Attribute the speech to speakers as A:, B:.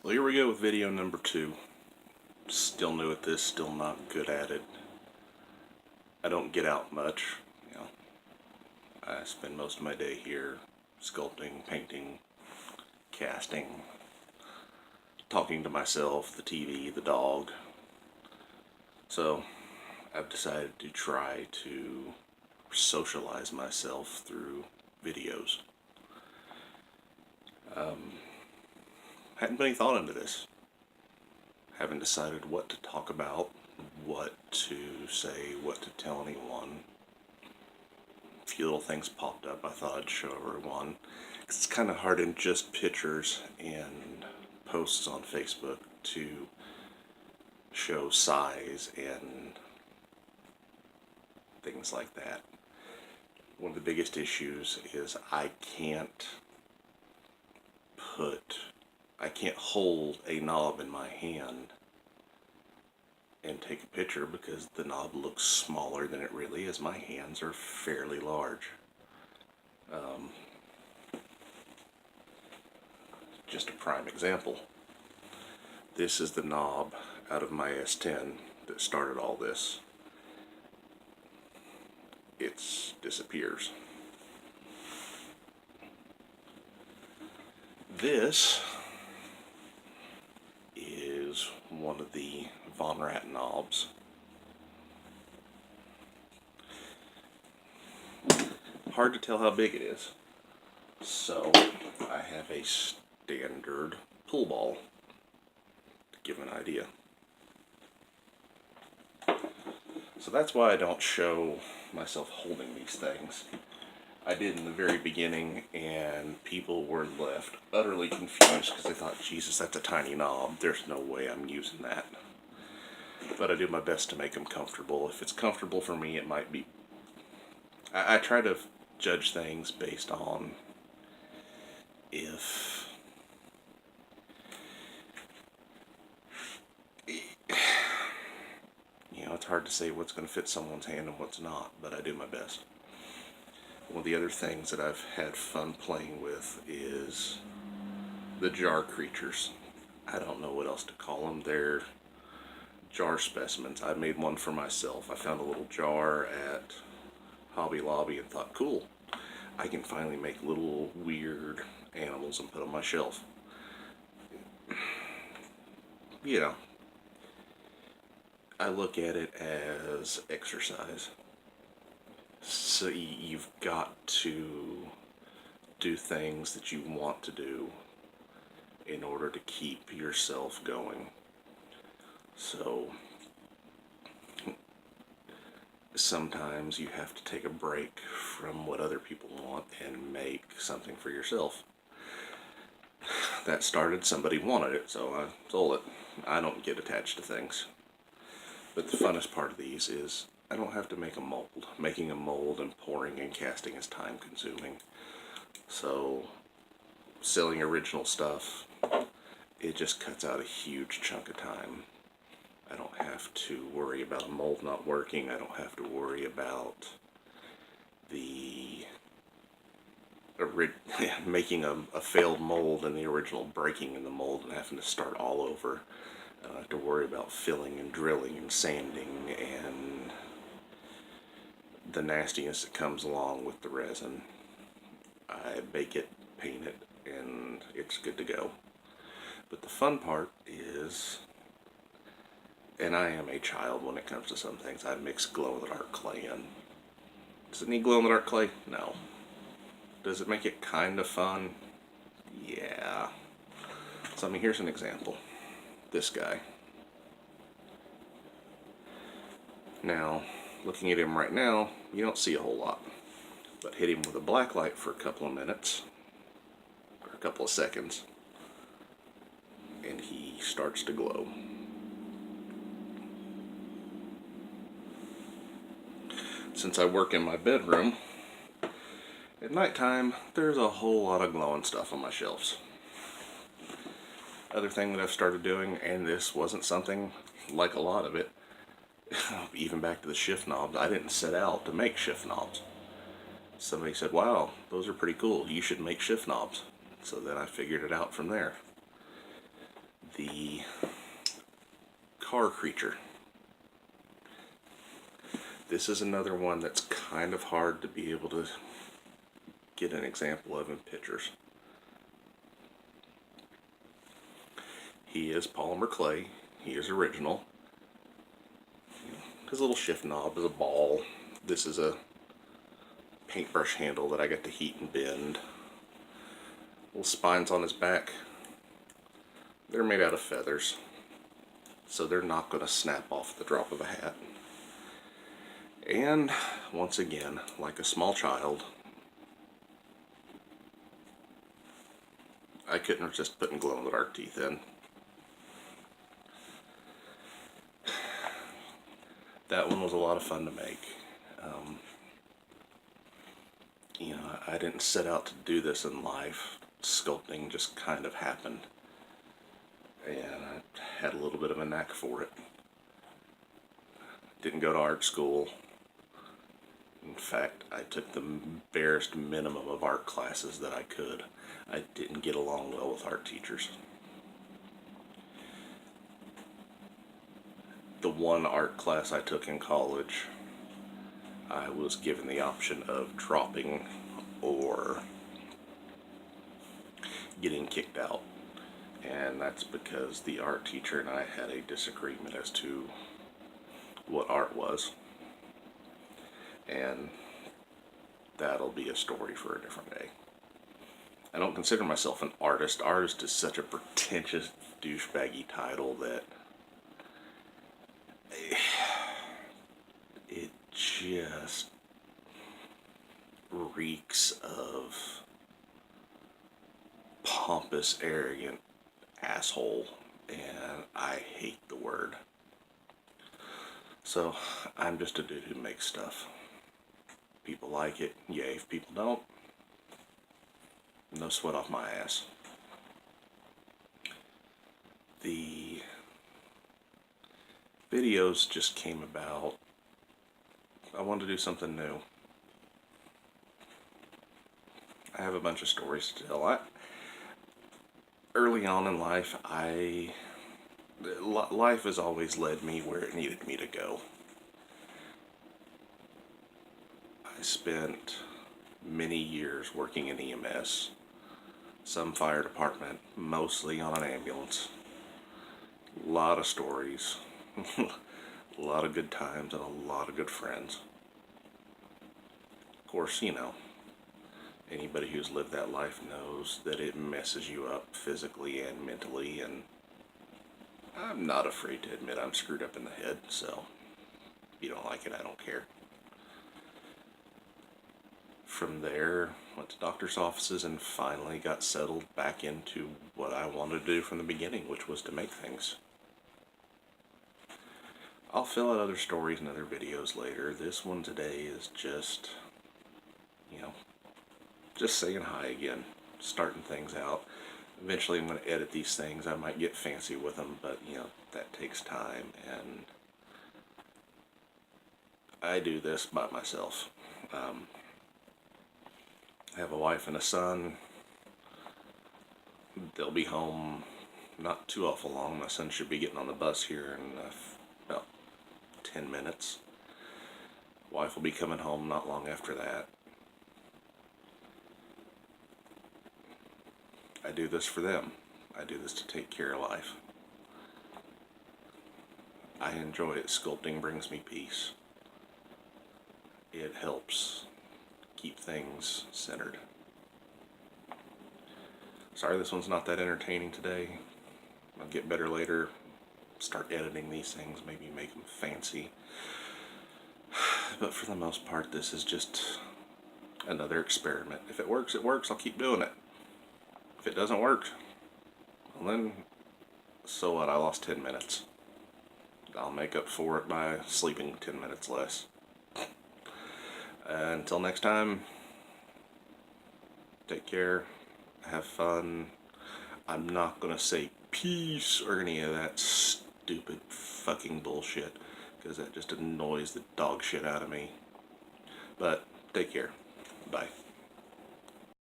A: Well, here we go with video number 2. Still new at this, still not good at it. I don't get out much, you know. I spend most of my day here sculpting, painting, casting, talking to myself, the TV, the dog. So I've decided to try to socialize myself through videos. Hadn't put any thought into this. Haven't decided what to talk about, what to say, what to tell anyone. A few little things popped up I thought I'd show everyone. It's kind of hard in just pictures and posts on Facebook to show size and things like that. One of the biggest issues is I can't hold a knob in my hand and take a picture because the knob looks smaller than it really is. My hands are fairly large. Just a prime example. This is the knob out of my S10 that started all this. It disappears. This is one of the Von Rat knobs. Hard to tell how big it is. So I have a standard pull ball to give an idea. So that's why I don't show myself holding these things. I did in the very beginning, and people were left utterly confused because they thought, Jesus, that's a tiny knob. There's no way I'm using that. But I do my best to make them comfortable. If it's comfortable for me, it might be. I try to judge things based on if it's hard to say what's going to fit someone's hand and what's not, but I do my best. One of the other things that I've had fun playing with is the jar creatures. I don't know what else to call them. They're jar specimens. I made one for myself. I found a little jar at Hobby Lobby and thought, cool, I can finally make little weird animals and put on my shelf. You know, I look at it as exercise. So you've got to do things that you want to do in order to keep yourself going. So sometimes you have to take a break from what other people want and make something for yourself. That started, somebody wanted it, so I sold it. I don't get attached to things. But the funnest part of these is I don't have to make a mold. Making a mold and pouring and casting is time consuming. So selling original stuff, it just cuts out a huge chunk of time. I don't have to worry about a mold not working. I don't have to worry about making a failed mold and the original breaking in the mold and having to start all over. I don't have to worry about filling and drilling and sanding and the nastiness that comes along with the resin. I bake it, paint it, and it's good to go. But the fun part is, and I am a child when it comes to some things, I mix glow-in-the-dark clay in. Does it need glow-in-the-dark clay? No. Does it make it kind of fun? Yeah. So here's an example. This guy. Now, looking at him right now, you don't see a whole lot. But hit him with a black light for a couple of minutes, or a couple of seconds, and he starts to glow. Since I work in my bedroom, at nighttime, there's a whole lot of glowing stuff on my shelves. Other thing that I've started doing, and this wasn't something like a lot of it, even back to the shift knobs, I didn't set out to make shift knobs. Somebody said, wow, those are pretty cool, you should make shift knobs. So then I figured it out from there. the car creature. This is another one that's kind of hard to be able to get an example of in pictures. He is polymer clay. He is original. His little shift knob is a ball. This is a paintbrush handle that I got to heat and bend. Little spines on his back. They're made out of feathers, so they're not going to snap off at the drop of a hat. And once again, like a small child, I couldn't resist putting glow-in-the-dark teeth in. That one was a lot of fun to make. You know, I didn't set out to do this in life. Sculpting just kind of happened. And I had a little bit of a knack for it. Didn't go to art school. In fact, I took the barest minimum of art classes that I could. I didn't get along well with art teachers. The one art class I took in college, I was given the option of dropping or getting kicked out. And that's because the art teacher and I had a disagreement as to what art was. And that'll be a story for a different day. I don't consider myself an artist. Artist is such a pretentious, douchebaggy title that it just reeks of pompous, arrogant asshole, and I hate the word. So I'm just a dude who makes stuff. People like it, yay. If people don't, no sweat off my ass. The videos just came about. I wanted to do something new. I have a bunch of stories to tell. Early on in life, life has always led me where it needed me to go. I spent many years working in EMS, some fire department, mostly on an ambulance. A lot of stories, a lot of good times, and a lot of good friends. Of course, you know, anybody who's lived that life knows that it messes you up physically and mentally, and I'm not afraid to admit I'm screwed up in the head, so if you don't like it, I don't care. From there, went to doctor's offices and finally got settled back into what I wanted to do from the beginning, which was to make things. I'll fill out other stories and other videos later. This one today is just, you know, just saying hi again, starting things out. Eventually I'm going to edit these things. I might get fancy with them, but, you know, that takes time, and I do this by myself. I have a wife and a son. They'll be home not too awful long. My son should be getting on the bus here in about 10 minutes. Wife will be coming home not long after that. I do this for them. I do this to take care of life. I enjoy it. Sculpting brings me peace. It helps keep things centered. Sorry this one's not that entertaining today. I'll get better later. Start editing these things, maybe make them fancy. But for the most part, this is just another experiment. If it works, it works. I'll keep doing it. If it doesn't work, well then, so what? I lost 10 minutes. I'll make up for it by sleeping 10 minutes less. Until next time, take care, have fun. I'm not gonna say peace or any of that stupid fucking bullshit, because that just annoys the dog shit out of me. But take care. Bye.